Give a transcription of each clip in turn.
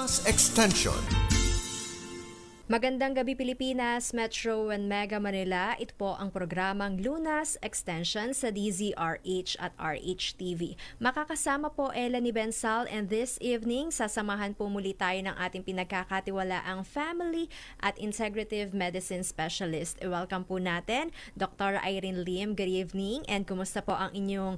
Lunas Extension. Magandang gabi Pilipinas, Metro and Mega Manila. Ito po ang programang Lunas Extension sa DZRH at RH-TV. Makakasama po Ella ni Bensal, and this evening sasamahan po muli tayo ng ating pinagkakatiwalaang family at integrative medicine specialist. Welcome po natin, Dr. Irene Lim. Good evening, and kumusta po ang inyong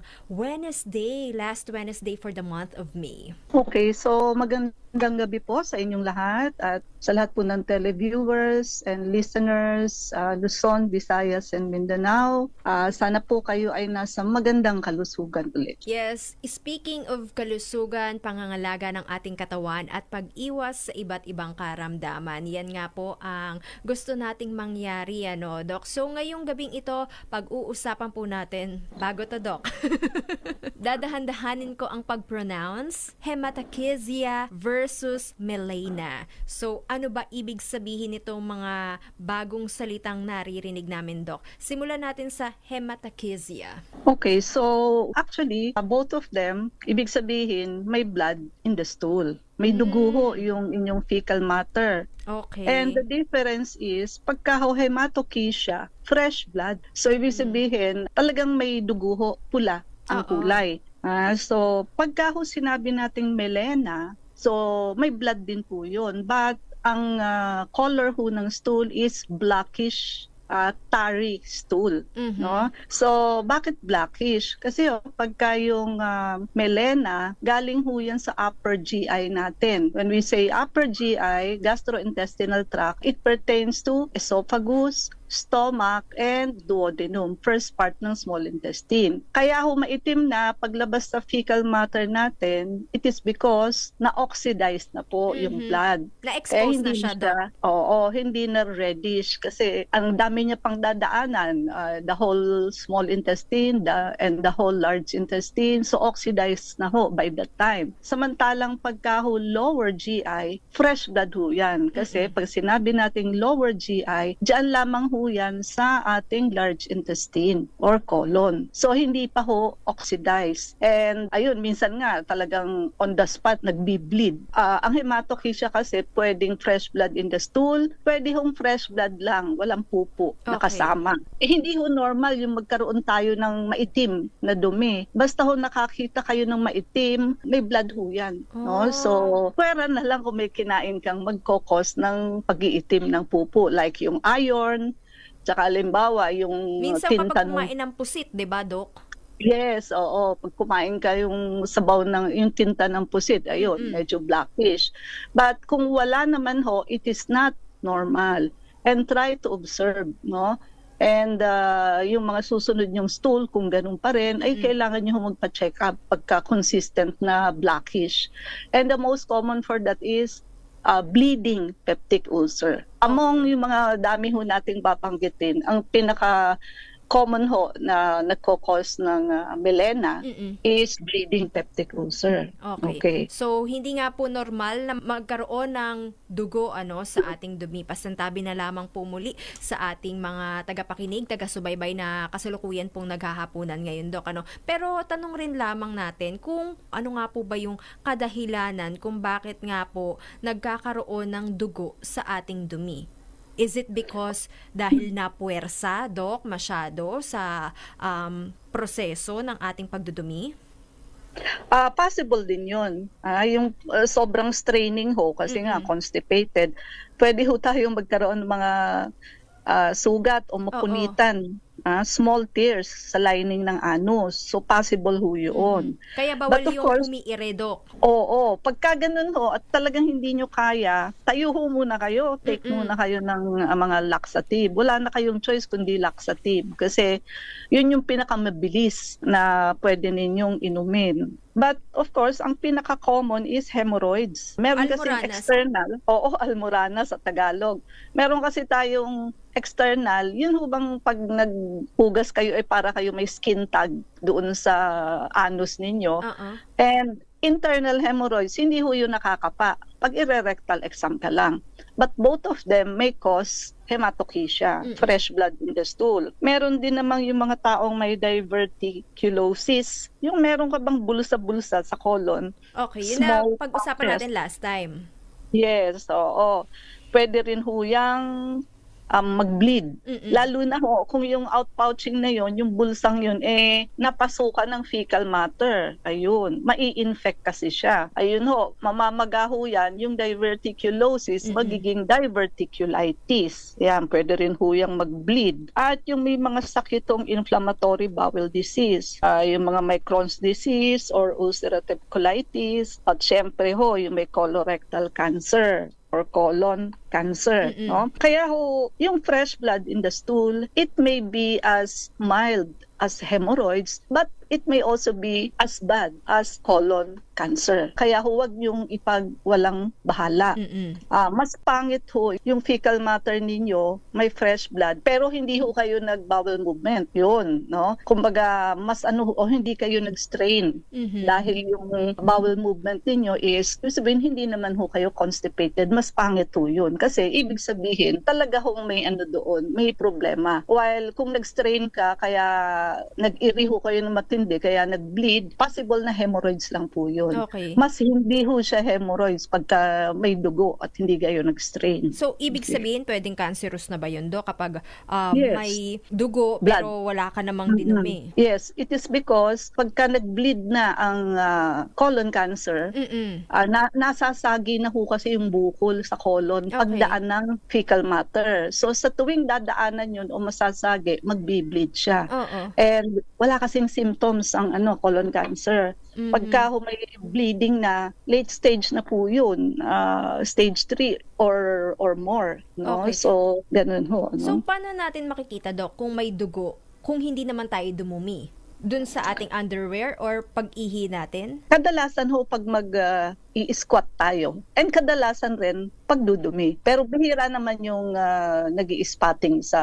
last Wednesday for the month of May? Okay, so magandang gabi po sa inyong lahat at sa lahat po ng televiewers and listeners, Luzon, Visayas, and Mindanao. Sana po kayo ay nasa magandang kalusugan ulit. Yes, speaking of kalusugan, pangangalaga ng ating katawan at pag-iwas sa iba't ibang karamdaman, yan nga po ang gusto nating mangyari, Doc? So ngayong gabing ito, pag-uusapan po natin, bago to, Doc, dadahan-dahanin ko ang pag-pronounce, hematochezia versus melena. So ano ba ibig sabihin nitong mga bagong salitang naririnig namin, Doc? Simulan natin sa hematochezia. Okay, so actually, both of them, ibig sabihin, may blood in the stool. May dugo ho yung inyong fecal matter. Okay. And the difference is, pagka ho hematochezia, fresh blood. So ibig sabihin, talagang may dugo ho, pula ang kulay. So pagka ho sinabi nating melena, so may blood din po yun. But ang color ho ng stool is blackish, tarry stool, no? So bakit blackish? Kasi pagka yung melena, galing ho yan sa upper GI natin. When we say upper GI, gastrointestinal tract, it pertains to esophagus, stomach, and duodenum, first part ng small intestine. Kaya ho maitim na paglabas sa fecal matter natin, it is because na-oxidized na po yung blood. Na-expose na siya, Doc. Oo, hindi na reddish kasi ang dami niya pang dadaanan, the whole small intestine and the whole large intestine, so oxidized na ho by that time. Samantalang pagka ho lower GI, fresh blood ho yan. Kasi pag sinabi nating lower GI, diyan lamang ho yan sa ating large intestine or colon. So hindi pa ho oxidized. And ayun, minsan nga talagang on the spot nagbi-bleed. Ang hematochezia kasi pwedeng fresh blood in the stool, pwede hong fresh blood lang, walang pupo na kasama. Hindi ho normal yung magkaroon tayo ng maitim na dumi. Basta ho nakakita kayo ng maitim, may blood ho yan. No? So, pwera na lang kung may kinain kang magkokos ng pag-iitim ng pupo, like yung iron, tsaka halimbawa yung minsan tinta kapag kumain ng pusit, di ba, Doc? Yes, oo. Pag kumain ka yung sabaw ng yung tinta ng pusit, ayun, medyo blackish. But kung wala naman ho, it is not normal. And try to observe, no? And yung mga susunod yung stool, kung ganun pa rin, ay kailangan nyo magpa-check up pagka consistent na blackish. And the most common for that is bleeding peptic ulcer. Among yung mga dami ho nating babanggitin, ang pinaka common ho na nagko-cause ng melena is bleeding peptic ulcer. Okay. So hindi nga po normal na magkaroon ng dugo sa ating dumi. Pasantabi na lamang po muli sa ating mga tagapakinig, taga-subaybay na kasalukuyan pong naghahapunan ngayon, Doc. Pero tanong rin lamang natin kung ano nga po ba yung kadahilanan kung bakit nga po nagkakaroon ng dugo sa ating dumi. Is it because dahil napuwersa, Doc, masyado sa proseso ng ating pagdudumi? Possible din yun. Yung sobrang straining ho, kasi nga constipated, pwede ho tayong magkaroon ng mga sugat o mapunitan. Small tears sa lining ng anus. So possible ho yun. Kaya bawal yung umiire, Doc? Oo. Pagka ganun ho, at talagang hindi nyo kaya, tayo ho muna kayo. Take muna kayo ng mga laxative. Wala na kayong choice kundi laxative. Kasi yun yung pinakamabilis na pwede ninyong inumin. But of course, ang pinaka-common is hemorrhoids. Meron kasi external. Oo, almorana sa Tagalog. Meron kasi tayong external. Yun ho bang pag naghugas kayo ay para kayo may skin tag doon sa anus ninyo. And internal hemorrhoids, hindi ho yun nakakapa. Pag i-rectal exam ka lang. But both of them may cause hematochezia, fresh blood in the stool. Meron din namang yung mga taong may diverticulosis, yung meron ka bang bulsa-bulsa sa colon. Okay, yun na pag-usapan natin last time. Yes, oo. Puwede rin ho yang, mag-bleed. Mm. Lalo na ho kung yung outpouching na yon, yung bulsang yun, napasukan ng fecal matter, ayun, mai-infect kasi siya. Ayun ho, mamamaga ho yan, yung diverticulosis Mm. magiging diverticulitis. Yan, puwede rin ho yang mag-bleed. At yung may mga sakit hong inflammatory bowel disease, yung mga may Crohn's disease or ulcerative colitis, at siyempre ho, yung may colorectal cancer or colon cancer, Mm-mm. no? Kaya ho, yung fresh blood in the stool, it may be as mild as hemorrhoids, but it may also be as bad as colon cancer. Kaya huwag yung ipagwalang bahala. Mm-mm. Mas pangit ho yung fecal matter ninyo, may fresh blood, pero hindi ho kayo nag-bowel movement. Yun, no? Kumbaga, mas hindi kayo nag-strain. Mhm. Dahil yung bowel movement ninyo is, ibig sabihin, hindi naman ho kayo constipated. Mas pangit ho yun. Kasi ibig sabihin, talaga hong may doon, may problema. While kung nag-strain ka, kaya nag-iri ho kayo ng matindi, kaya nag-bleed, possible na hemorrhoids lang po yun. Okay. Mas hindi ho siya hemorrhoids pagka may dugo at hindi kayo nag-strain. So, ibig sabihin, pwedeng cancerous na ba yun, do? Kapag Yes. may dugo, Blood. pero wala ka namang dinumi. Yes, it is because pagka nag-bleed na ang colon cancer, Mm-mm. nasasagi na ho kasi yung bukol sa colon Okay. pagdaan ng fecal matter. So sa tuwing dadaanan yun o masasagi, magbi-bleed siya. Oo. And wala kasing symptoms ang colon cancer. Mhm. Pagka may bleeding na, late stage na po yun, stage 3 or more. No? Okay. So, ganun ho. No? So, paano natin makikita, Dok, kung may dugo, kung hindi naman tayo dumumi? Dun sa ating underwear or pag-ihi natin? Kadalasan ho pag i-squat tayo. And kadalasan rin pagdudumi. Pero bihira naman yung nag-i-spotting sa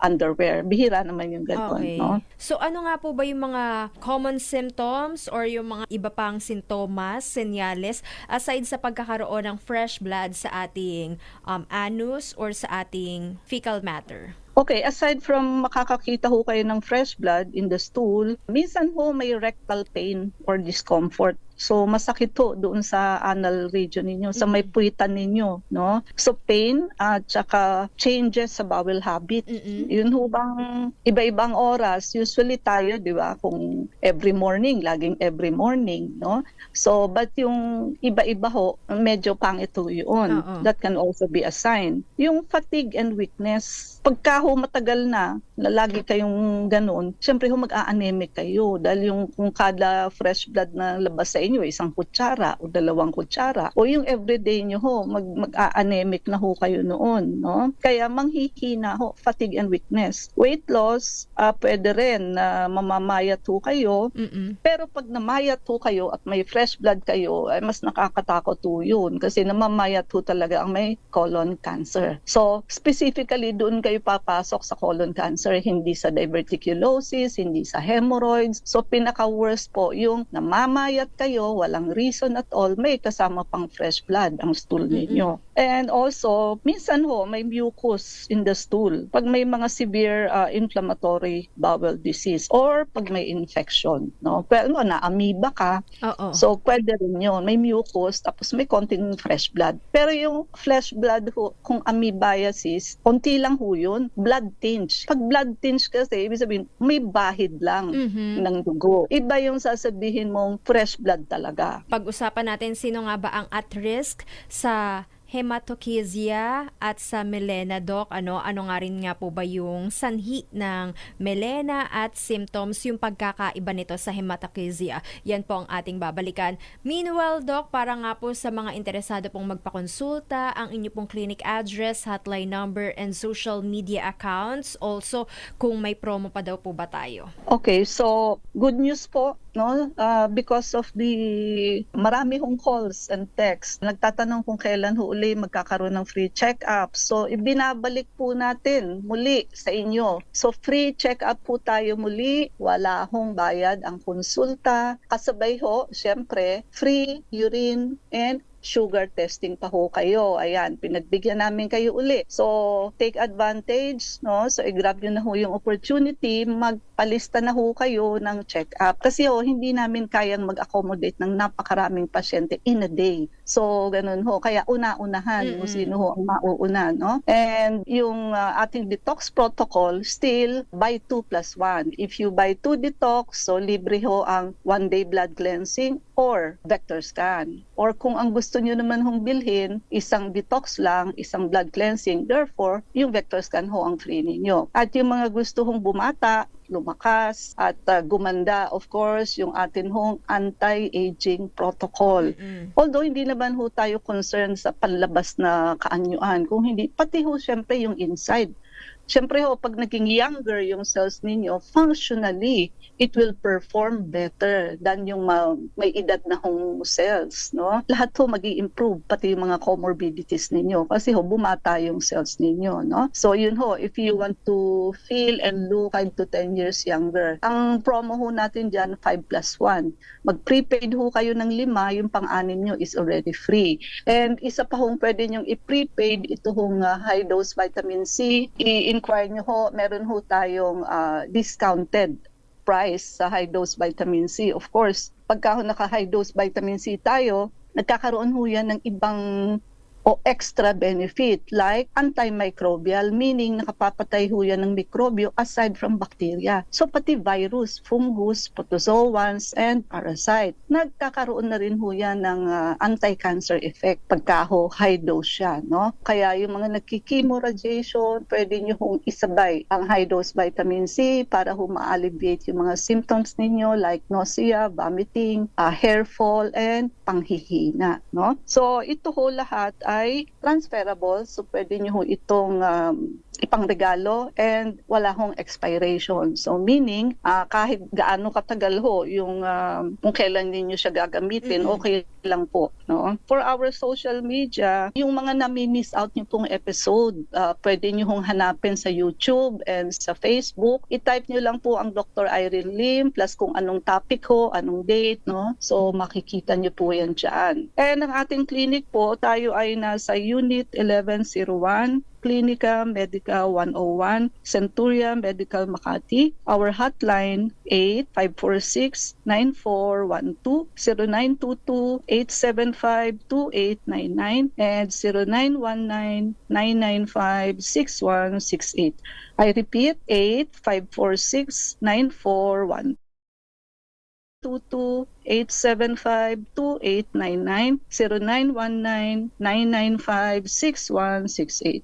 underwear. Bihira naman yung gano'n. Okay. No? So, ano nga po ba yung mga common symptoms or yung mga iba pang sintomas, senyales, aside sa pagkakaroon ng fresh blood sa ating anus or sa ating fecal matter? Okay, aside from makakakita ho kayo ng fresh blood in the stool, minsan ho may rectal pain or discomfort. So masakit ho doon sa anal region ninyo, sa may puwitan ninyo, no? So pain at saka changes sa bowel habit. Mm-mm. Yun ho bang iba-ibang oras, usually tayo, di ba, kung every morning, laging every morning, no? So but yung iba-iba ho, medyo pangit ho yun. Oo. That can also be a sign. Yung fatigue and weakness, pagka ho matagal na lagi kayong ganun, syempre ho mag-a-anemic kayo dahil yung kung kada fresh blood na labas sa inyo, 1 kutsara o 2 kutsara, o yung everyday nyo ho, mag-a-anemic na ho kayo noon, no? Kaya manghihina ho, fatigue and weakness. Weight loss, pwede rin na mamamayat ho kayo, Mm-mm. pero pag namayat ho kayo at may fresh blood kayo, ay mas nakakatakot ho yun kasi namamayat ho talaga ang may colon cancer. So, specifically doon kayo papasok sa colon cancer, hindi sa diverticulosis, hindi sa hemorrhoids. So, pinaka-worst po yung namamayat kayo, walang reason at all, may kasama pang fresh blood ang stool ninyo. And also, minsan ho, may mucus in the stool. Pag may mga severe inflammatory bowel disease or pag may infection, no? Pero na-amoeba ka, Oo. so pwede rin yun. May mucus, tapos may konting fresh blood. Pero yung fresh blood ho, kung amoebiasis, konti lang ho yun, blood tinge. Pag blood tinge kasi, ibig sabihin, may bahid lang Mhm. ng dugo. Iba yung sasabihin mong fresh blood talaga. Pag-usapan natin sino nga ba ang at risk sa hematochezia at sa melena, Doc. Ano nga rin nga po ba yung sanhi ng melena at symptoms, yung pagkakaiba nito sa hematochezia? Yan po ang ating babalikan. Meanwhile, Doc, para nga po sa mga interesado pong magpakonsulta, ang inyo pong clinic address, hotline number, and social media accounts. Also, kung may promo pa daw po ba tayo? Okay, so good news po, no? Because of the marami hong calls and texts, nagtatanong kung kailan ho uli magkakaroon ng free check-up. So ibinabalik po natin muli sa inyo. So free check-up po tayo muli, wala hong bayad ang konsulta. Kasabay ho, syempre, free urine and sugar testing pa ho kayo. Ayan, pinagbigyan namin kayo uli. So, take advantage, no? So, i-grab nyo na ho yung opportunity, magpalista na ho kayo ng check-up. Kasi ho, hindi namin kayang mag-accommodate ng napakaraming pasyente in a day. So, ganun ho. Kaya una-unahan kung sino ho ang mauuna, no? And yung ating detox protocol, still buy 2+1. If you buy 2 detox, so libre ho ang 1-day blood cleansing or vector scan. Or kung ang gusto nyo naman hong bilhin, isang detox lang, isang blood cleansing, therefore, yung vector scan ho ang free ninyo. At yung mga gusto hong bumata, lumakas, at gumanda, of course, yung atin hong anti-aging protocol. Although hindi naman ho tayo concerned sa panlabas na kaanyuan, kung hindi, pati ho syempre yung inside. Siyempre ho, pag naging younger yung cells ninyo, functionally, it will perform better than yung may edad na hong cells, no? Lahat ho mag-i-improve, pati yung mga comorbidities ninyo. Kasi ho, bumata yung cells ninyo, no? So yun ho, if you want to feel and look 5 to 10 years younger, ang promo ho natin dyan, 5+1. Mag-prepaid ho kayo ng 5, yung pang-anim nyo is already free. And isa pa hong pwede nyong i-prepaid, ito hong high-dose vitamin C, i-inquire nyo ho, meron ho tayong discounted price sa high-dose vitamin C. Of course, pagka ho naka-high-dose vitamin C tayo, nagkakaroon ho yan ng ibang o extra benefit like antimicrobial, meaning nakapapatay ho yan ng mikrobyo aside from bacteria. So pati virus, fungus, protozoans, and parasite. Nagkakaroon na rin ho yan ng anti-cancer effect pagka ho high dose siya, no? Kaya yung mga nagkikimo radiation, pwede nyo hong isabay ang high dose vitamin C para ho ma-alleviate yung mga symptoms ninyo like nausea, vomiting, hair fall, and panghihina, no? So ito ho lahat ay transferable, so pwede nyo ho itong ipangregalo and wala hong expiration. So meaning, kahit gaano katagal ho yung kung kailan ninyo siya gagamitin, okay lang po, no? For our social media, yung mga nami-miss out nyo pong episode, pwede nyo hong hanapin sa YouTube and sa Facebook. I-type nyo lang po ang Dr. Irene Lim plus kung anong topic ho, anong date, no? So makikita nyo po yan dyan. And ang ating clinic po, tayo ay nasa Unit 1101, Clinica Medica 101, Centuria Medical Makati. Our hotline 8546-9412, 0922-875-2899, and 0919-995-6168. I repeat, 8546-9412. 875-2899, 0919-995-6168.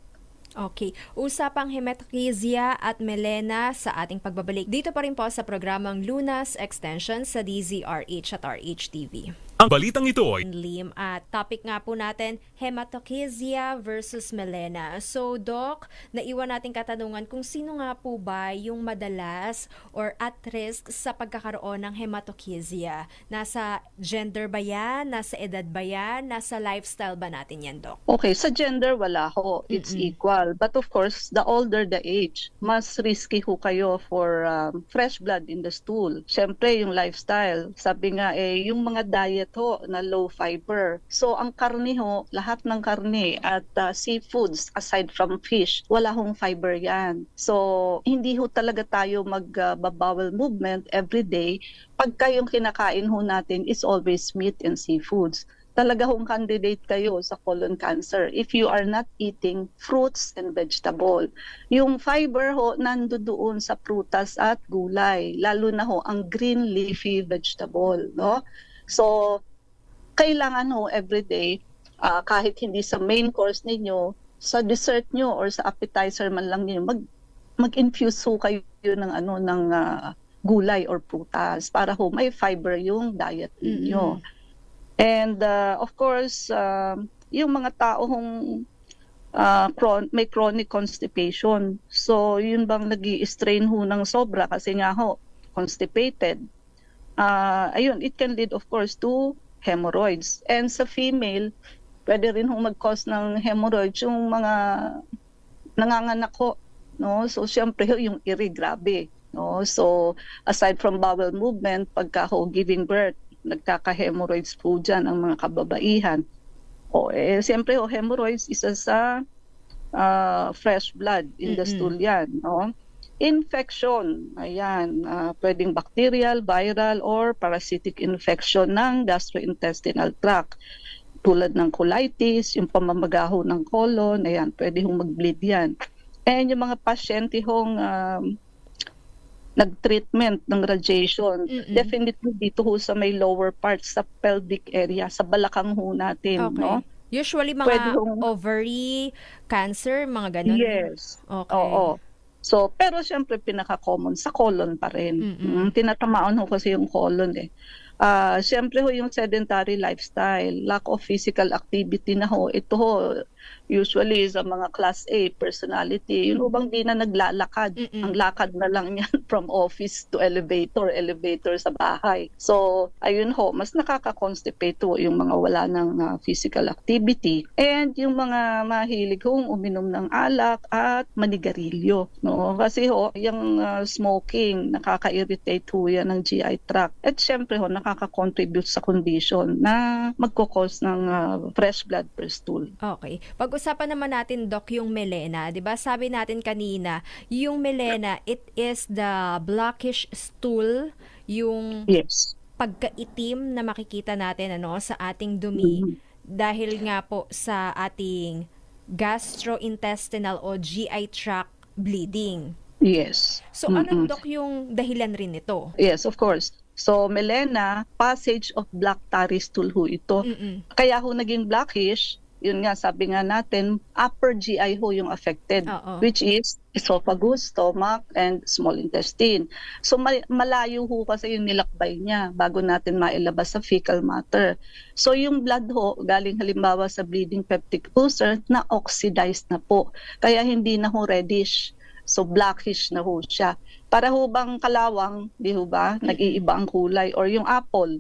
Okay. Usapang hematochezia at melena sa ating pagbabalik. Dito pa rin po sa programang Lunas Extension sa DZRH at RH-TV. Ang balitang ito ay Lim, at topic nga po natin, hematochezia versus melena. So, Doc, naiwan natin katanungan kung sino nga po ba yung madalas or at risk sa pagkakaroon ng hematochezia. Nasa gender ba yan? Nasa edad ba yan? Nasa lifestyle ba natin yan, Doc? Okay, sa gender wala ho. It's equal. But of course, the older the age, mas risky ho kayo for fresh blood in the stool. Siyempre, yung lifestyle. Sabi nga yung mga diet ho na low fiber. So, ang karne ho, lahat ng karne at seafoods aside from fish, wala hong fiber yan. So, hindi ho talaga tayo mag-bowel movement every day. Pagka yung kinakain ho natin is always meat and seafoods. Talaga hong candidate kayo sa colon cancer if you are not eating fruits and vegetable. Yung fiber ho, nandoon sa prutas at gulay, lalo na ho ang green leafy vegetable, no? So, kailangan ho everyday, kahit hindi sa main course ninyo, sa dessert nyo or sa appetizer man lang niyo, mag-infuse ho kayo ng gulay or prutas para ho may fiber yung diet ninyo. And of course, yung mga tao hong may chronic constipation. So, yun bang nag-i-strain ho ng sobra kasi nga ho, constipated. Ayun, it can lead of course to hemorrhoids. And sa female, pwede rin hong mag-cause ng hemorrhoids yung mga nanganganak ho, no? So syempre yung iri grabe, no? So aside from bowel movement, pagka ho giving birth, nagkaka-hemorrhoids po dyan ang mga kababaihan. Siyempre hemorrhoids isa sa fresh blood in the Mm-mm. stool yan, no? Infection, ayan, pwedeng bacterial, viral, or parasitic infection ng gastrointestinal tract. Tulad ng colitis, yung pamamagaho ng colon, ayan, pwede hong mag-bleed yan. And yung mga pasyente hong nag-treatment ng radiation, Mm-mm. definitely dito ho sa may lower parts, sa pelvic area, sa balakang ho natin, no? Okay. Usually Pwede mga hong ovary cancer, mga ganun. yes. Okay. Oo. So, pero siyempre pinaka-common sa colon pa rin. Mm-mm. Tinatamaan ho kasi yung colon eh. Siyempre ho yung sedentary lifestyle, lack of physical activity na ho. Ito ho, usually sa mga class A personality, yun ho bang di na naglalakad. Mm-mm. Ang lakad na lang yan from office to elevator, elevator sa bahay. So, ayun ho, mas nakaka-constipate ho yung mga wala ng physical activity. And yung mga mahilig hong uminom ng alak at manigarilyo. No? Kasi ho, yung smoking, nakaka-irritate ho yan ng GI tract. At syempre ho, nakaka-contribute sa condition na magkukos ng fresh blood per stool. Okay. Pag-usapan naman natin, Doc, yung melena. 'Di ba? Sabi natin kanina, yung melena, it is the blackish stool, yung Yes. pagkaitim na makikita natin sa ating dumi Mhm. dahil nga po sa ating gastrointestinal o GI tract bleeding. Yes. So, ano, Doc, yung dahilan rin nito? Yes, of course. So, melena, passage of black tarry stool ho ito. Mm-mm. Kaya ho naging blackish, yun nga, sabi nga natin, upper GI ho yung affected, Oo. which is esophagus, stomach, and small intestine. So, malayo ho kasi yung nilakbay niya bago natin mailabas sa fecal matter. So, yung blood ho, galing halimbawa sa bleeding peptic ulcer, na oxidized na po. Kaya hindi na ho reddish. So, blackish na ho siya. Para ho bang kalawang, di ho ba, nag-iiba ang kulay. Or yung apple,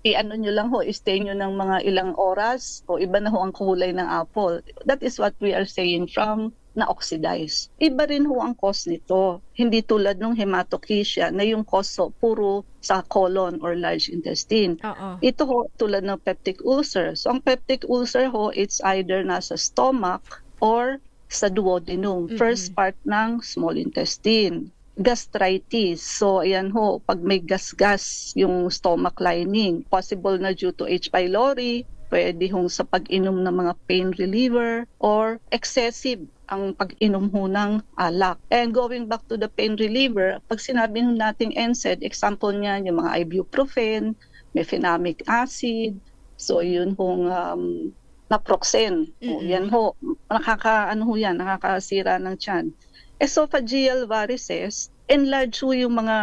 i-ano nyo lang ho, stay nyo ng mga ilang oras, iba na ho ang kulay ng apple. That is what we are saying from na-oxidize. Iba rin ho ang cause nito. Hindi tulad ng hematochezia na yung cause ho, puro sa colon or large intestine. Oo. Ito ho, tulad ng peptic ulcer. So, ang peptic ulcer ho, it's either nasa stomach or sa duodenum, first part ng small intestine. Gastritis. So, ayan ho, pag may gas-gas yung stomach lining, possible na due to H. pylori, pwede hong sa pag-inom ng mga pain reliever, or excessive ang pag-inom ho ng alak. And going back to the pain reliever, pag sinabi ho nating NSAID, example niyan yung mga ibuprofen, mefenamic acid, so yun hong naproxen. Yan ho, nakakasira ng tiyan. Esophageal varices, enlarge ho yung mga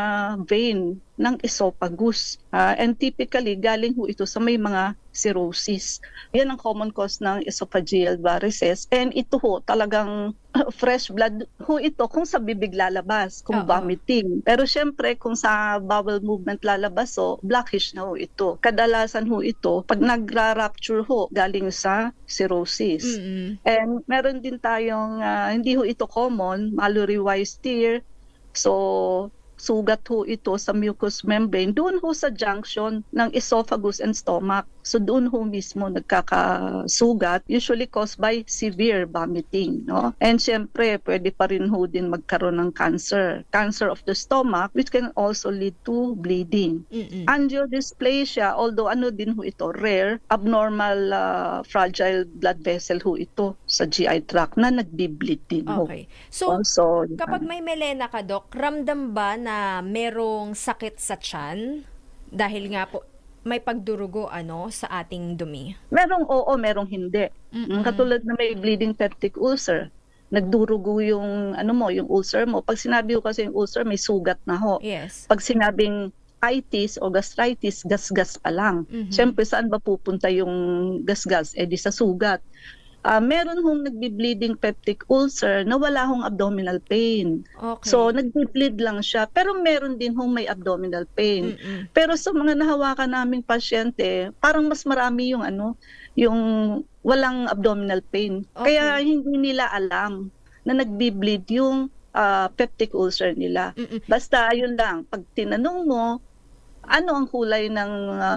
vein ng esophagus. And typically, galing ho ito sa may mga cirrhosis. Yan ang common cause ng esophageal varices. And ito ho, talagang fresh blood ho ito kung sa bibig lalabas, kung Oo. vomiting. Pero syempre, kung sa bowel movement lalabas, blackish na ho ito. Kadalasan ho ito, pag nagra-rupture ho, galing sa cirrhosis. Mm-mm. And meron din tayong, hindi ho ito common, Mallory-Weiss tear. So, sugat ho ito sa mucous membrane, doon ho sa junction ng esophagus and stomach. So doon ho mismo nagkakasugat, usually caused by severe vomiting. No? And syempre, pwede pa rin ho din magkaroon ng cancer. Cancer of the stomach, which can also lead to bleeding. Mm-mm. Angiodysplasia, although ano din ho ito, rare, abnormal fragile blood vessel ho ito sa GI tract na nagbi-bleed din ho. Okay. So, Also, kapag may melena ka, Doc, ramdam ba na merong sakit sa tiyan? Dahil nga po, may pagdurugo sa ating dumi. merong oo, merong hindi. Mm-mm. Katulad na may bleeding peptic ulcer, nagdurugo yung yung ulcer mo. Pag sinabi ko kasi yung ulcer, may sugat na ho. Yes. Pag sinabing itis o gastritis, gasgas pa lang. Mhm. Siyempre, saan ba pupunta yung gasgas? Di sa sugat. Meron hong nagbi-bleeding peptic ulcer na wala hong abdominal pain. Okay. So, nagbi-bleed lang siya. Pero meron din hong may abdominal pain. Mm-mm. Pero sa mga nahawakan naming pasyente, parang mas marami yung yung walang abdominal pain. Okay. Kaya hindi nila alam na nagbi-bleed yung peptic ulcer nila. Mm-mm. Basta ayun lang, pag tinanong mo, ano ang kulay ng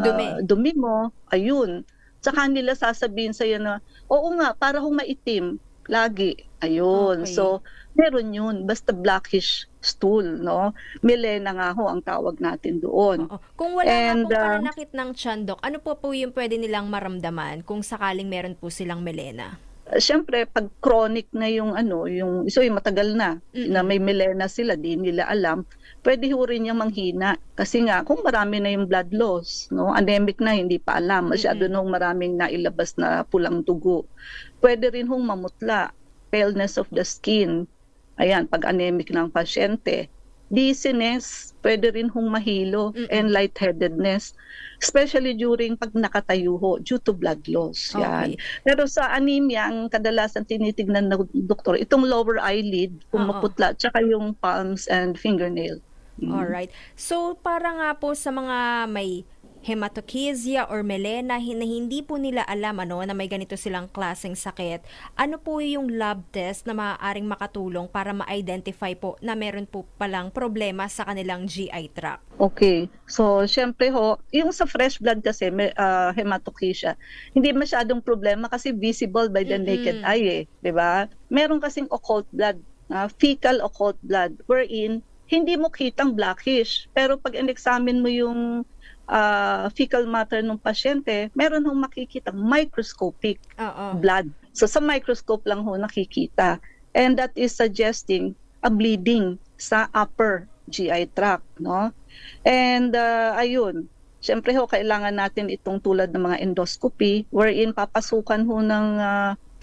Dumi. dumi mo, ayun. Tsaka nila sasabihin sa'yo na, oo nga, para hong maitim, lagi. Ayun. Okay. So, meron yun. Basta blackish stool, no? Melena nga ho ang tawag natin doon. Oo. Kung wala nga And, pong pananakit ng tiyan, Dok, ano po yung pwede nilang maramdaman kung sakaling meron po silang melena? Siyempre, pag chronic na yung yung matagal na, na may melena sila, di nila alam, pwede ho rin yung manghina. Kasi nga, kung marami na yung blood loss, no? Anemic na, hindi pa alam. Masyado nung maraming nailabas na pulang dugo. Pwede rin hong mamutla, paleness of the skin. Ayan, pag anemic ng pasyente. Dizziness, pwede rin hong mahilo, and lightheadedness. Especially during pag nakatayo ho, due to blood loss. Yan. Okay. Pero sa anemia, ang kadalasan tinitignan ng doktor, itong lower eyelid, kung Oo. maputla, tsaka yung palms and fingernail. Alright. So, para nga po sa mga may hematochezia or melena na hindi po nila alam na may ganito silang klaseng sakit, ano po yung lab test na maaaring makatulong para ma-identify po na meron po palang problema sa kanilang GI tract? Okay. So, syempre ho, yung sa fresh blood kasi, hematochezia, hindi masyadong problema kasi visible by the naked eye, di ba? Meron kasing occult blood, fecal occult blood, wherein hindi mo kitang blackish. Pero pag in-examine mo yung fecal matter ng pasyente, meron hong makikitang microscopic Oo. blood. So sa microscope lang ho nakikita. And that is suggesting a bleeding sa upper GI tract, no? And ayun, syempre ho kailangan natin itong tulad ng mga endoscopy wherein papasukan ho ng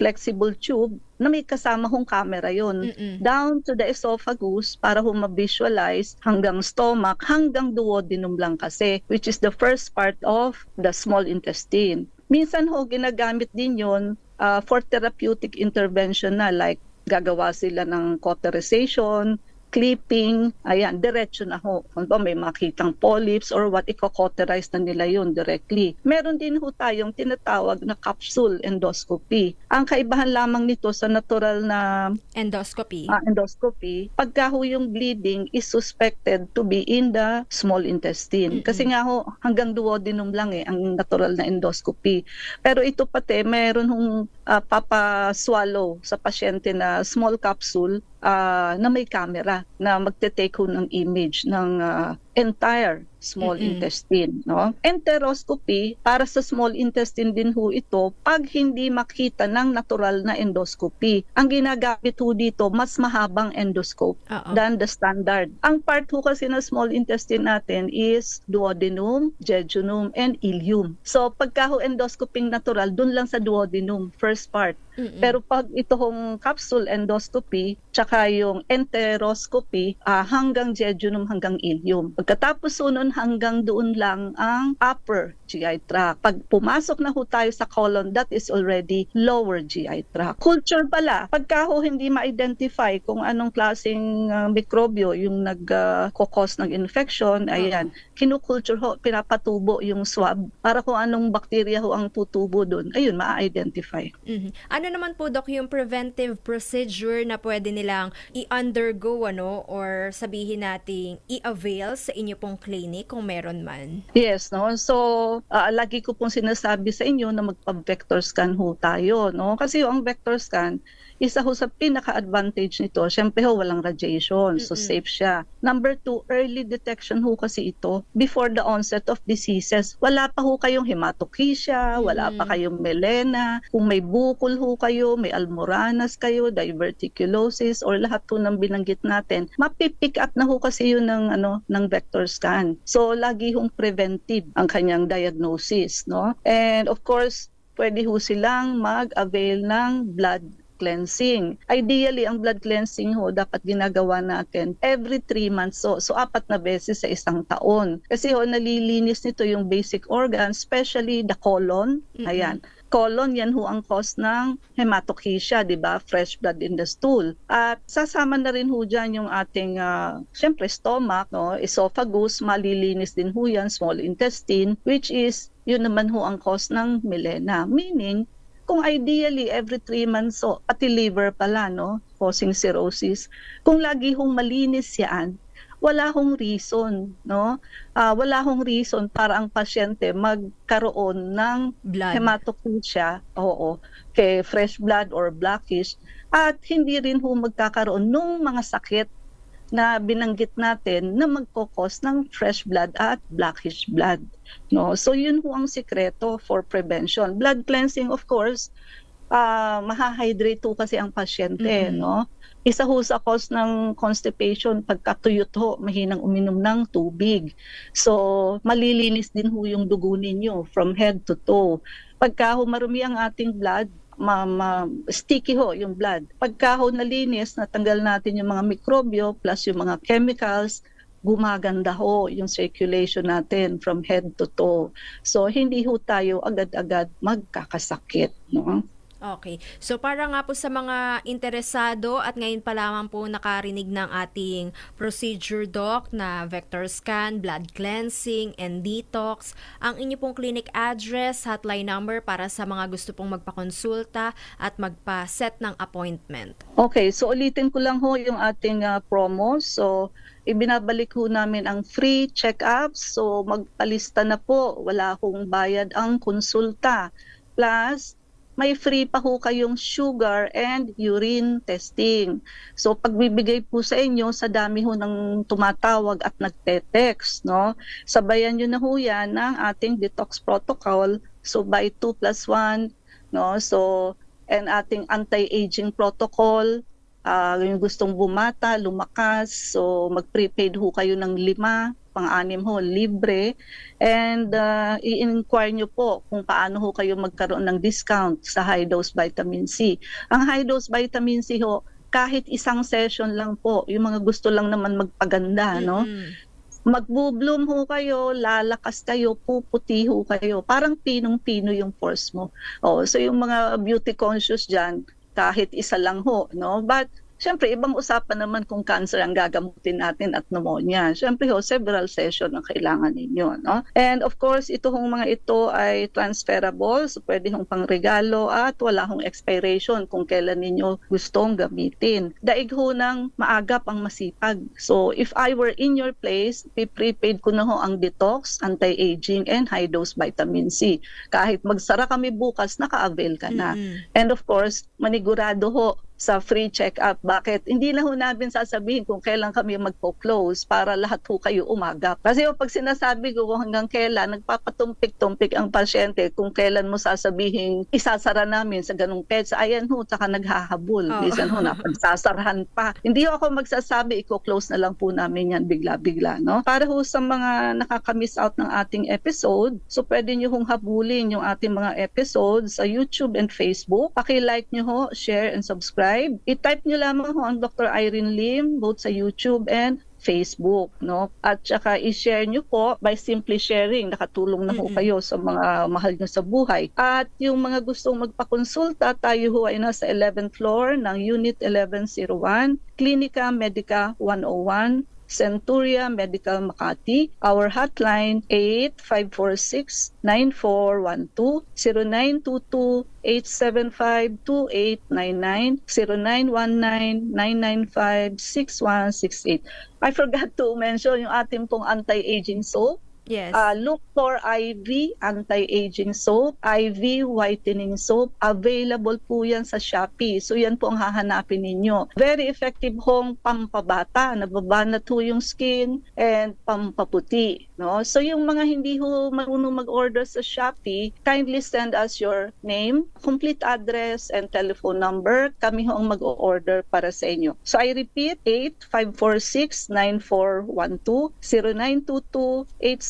flexible tube na may kasama hong camera yon down to the esophagus para ho ma-visualize hanggang stomach, hanggang duodenum lang kasi, which is the first part of the small intestine. Minsan ho ginagamit din yon for therapeutic intervention na, like gagawa sila ng cauterization, clipping, ayan, diretso na ho. Kung ba may makitang polyps or what, i-cauterize na nila yun directly. Meron din ho tayong tinatawag na capsule endoscopy. Ang kaibahan lamang nito sa natural na Endoscopy. endoscopy, pagka ho yung bleeding is suspected to be in the small intestine. Kasi nga ho, hanggang duodenum lang ang natural na endoscopy. Pero ito pati, meron hong papaswallow sa pasyente na small capsule na may camera na magte-take ho ng image ng entire small intestine, no? Enteroscopy para sa small intestine din ho ito pag hindi makita ng natural na endoscopy. Ang ginagamit ho dito mas mahabang endoscope than the standard. Ang part ho kasi ng small intestine natin is duodenum, jejunum, and ileum. So pagka ho endoscoping natural, dun lang sa duodenum, first part. Pero pag ito hong capsule endoscopy, tsaka yung enteroscopy, hanggang jejunum, hanggang ileum. Pagkatapos nun, hanggang doon lang ang upper GI tract. Pag pumasok na ho tayo sa colon, that is already lower GI tract. Culture pala, pagka ho hindi ma-identify kung anong klaseng mikrobyo yung nag-cause ng infection, ayan, kinukulture ho, pinapatubo yung swab para kung anong bakterya ho ang tutubo doon, ayun, ma-identify. Ano naman po, Doc, yung preventive procedure na pwede nilang i-undergo or sabihin nating i-avail sa inyo pong clinic kung meron man? Yes, no. So, lagi ko pong sinasabi sa inyo na magpa-vector scan ho tayo, no? Kasi ang vector scan, isa ho sa pinaka-advantage nito, syempre ho walang radiation, so safe siya. Number 2, early detection ho kasi ito before the onset of diseases. Wala pa ho kayong hematochezia, wala pa kayong melena, kung may bukol ho kayo, may almoranas kayo, diverticulosis, or lahat ho ng binanggit natin, mapipick up na ho kasi yun ng vector scan. So lagi hong preventive ang kanyang diagnosis, no? And of course, pwede ho silang mag-avail ng blood cleansing. Ideally, ang blood cleansing ho dapat ginagawa natin every 3 months. So 4 na beses sa isang taon. Kasi ho nalilinis nito yung basic organs, especially the colon. Ayan. Colon, yan ho ang cause ng hematochezia, di ba? Fresh blood in the stool. At sasama na rin ho dyan yung ating, syempre, stomach, no? Esophagus, malilinis din ho yan, small intestine, which is, yun naman ho ang cause ng melena. Meaning, kung ideally every 3 months, so pati liver pala, no, causing cirrhosis, kung lagi hong malinis yan, wala hong reason, no? Wala hong reason para ang pasyente magkaroon ng Blood. hematochezia, oo, kay fresh blood or blackish, at hindi rin ho magkakaroon ng mga sakit na binanggit natin na magkokos ng fresh blood at blackish blood, no? So yun ho ang sikreto for prevention. Blood cleansing, of course, mahahydrate ho kasi ang pasyente, no? Isa ho sa cause ng constipation, pagkatuyot ho, mahinang uminom ng tubig. So malilinis din ho yung dugo ninyo from head to toe. Pagka ho marumi ang ating blood, sticky ho yung blood. Pagka ho nalinis, natanggal natin yung mga mikrobyo plus yung mga chemicals, gumaganda ho yung circulation natin from head to toe. So hindi ho tayo agad-agad magkakasakit, no? Okay. So para nga po sa mga interesado at ngayon pa lamang po nakarinig ng ating procedure, Doc, na vector scan, blood cleansing, and detox, ang inyo pong clinic address, hotline number para sa mga gusto pong magpakonsulta at magpa-set ng appointment. Okay, so ulitin ko lang ho yung ating promo. So ibinabalik ho namin ang free check-ups. So magpalista na po, wala hong bayad ang konsulta. Plus, may free pa ho kayong sugar and urine testing. So pagbibigay po sa inyo, sa dami ho ng tumatawag at nagte-text, no? Sabayan nyo na ho yan ng ating detox protocol. So by 2+1, no? So, and ating anti-aging protocol, yung gustong bumata, lumakas, so mag-prepaid ho kayo ng 5, pang-anim ho, libre. And i-inquire nyo po kung paano ho kayo magkaroon ng discount sa high-dose vitamin C. Ang high-dose vitamin C ho, kahit isang session lang po, yung mga gusto lang naman magpaganda, no? Magbo-bloom ho kayo, lalakas kayo, puputi ho kayo. Parang pinong-pino yung pores mo. So yung mga beauty conscious dyan, kahit isa lang ho, no? But siyempre, ibang usapan naman kung cancer ang gagamutin natin at pneumonia. Siyempre, several session ang kailangan ninyo, no? And of course, ito hong mga ito ay transferable, so pwede hong pangregalo at wala hong expiration kung kailan ninyo gustong gamitin. Daig ho ng maagap ang masipag. So, if I were in your place, prepaid ko na ho ang detox, anti-aging, and high-dose vitamin C. Kahit magsara kami bukas, naka-avail ka na. And of course, manigurado ho sa free check-up. Bakit? Hindi na ho namin sasabihin kung kailan kami magpo-close para lahat ho kayo umagap. Kasi pag sinasabi ko kung hanggang kailan, nagpapatumpik-tumpik ang pasyente kung kailan mo sasabihin isasara namin sa ganung petsa. Ayan ho, tsaka naghahabol. Minsan ho, napagsasarahan pa. Hindi ho ako magsasabi, i-close na lang po namin yan bigla-bigla, no? Para ho sa mga nakaka-miss out ng ating episode, so pwede nyo hong habulin yung ating mga episodes sa YouTube and Facebook. Paki-like nyo ho, share and subscribe. I-type nyo lamang ho ang Dr. Irene Lim both sa YouTube and Facebook, no? At saka i-share nyo po by simply sharing. Nakatulong na ho kayo sa mga mahal nyo sa buhay. At yung mga gustong magpakonsulta, tayo ho ay nasa 11th floor ng Unit 1101, Clinica Medica 101, Centuria Medical Makati. Our hotline 8546-9412, 0922-875-2899, 0919-995-6168. I forgot to mention yung ating pong anti-aging soap. Yes. Look for IV anti-aging soap, IV whitening soap. Available po yan sa Shopee. So yan po ang hahanapin ninyo. Very effective hong pampabata. Nababanat ho yung skin and pampaputi. No? So yung mga hindi ho marunong mag-order sa Shopee, kindly send us your name, complete address, and telephone number. Kami ho ang mag-order para sa inyo. So I repeat, 8546-9412,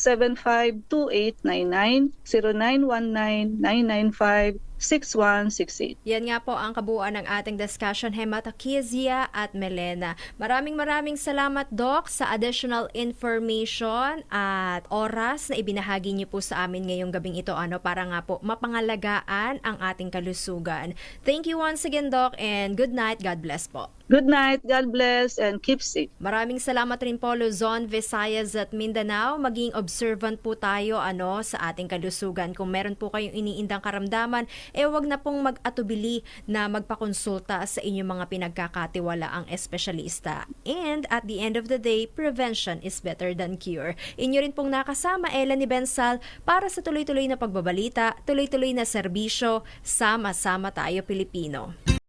0922-875-2899, 0919-995-6168. Yan nga po ang kabuuan ng ating discussion, hematochezia at melena. Maraming salamat, Doc, sa additional information at oras na ibinahagi niyo po sa amin ngayong gabing ito, para nga po mapangalagaan ang ating kalusugan. Thank you once again, Doc, and good night. God bless po. Good night, God bless, and keep safe. Maraming salamat rin po Luzon, Visayas at Mindanao. Maging observant po tayo sa ating kalusugan. Kung meron po kayong iniindang karamdaman, wag na pong mag-atubili na magpakonsulta sa inyong mga pinagkakatiwalaang espesyalista. And at the end of the day, prevention is better than cure. Inyo rin pong nakasama, Ella ni Bensal, para sa tuloy-tuloy na pagbabalita, tuloy-tuloy na serbisyo, sama-sama tayo Pilipino.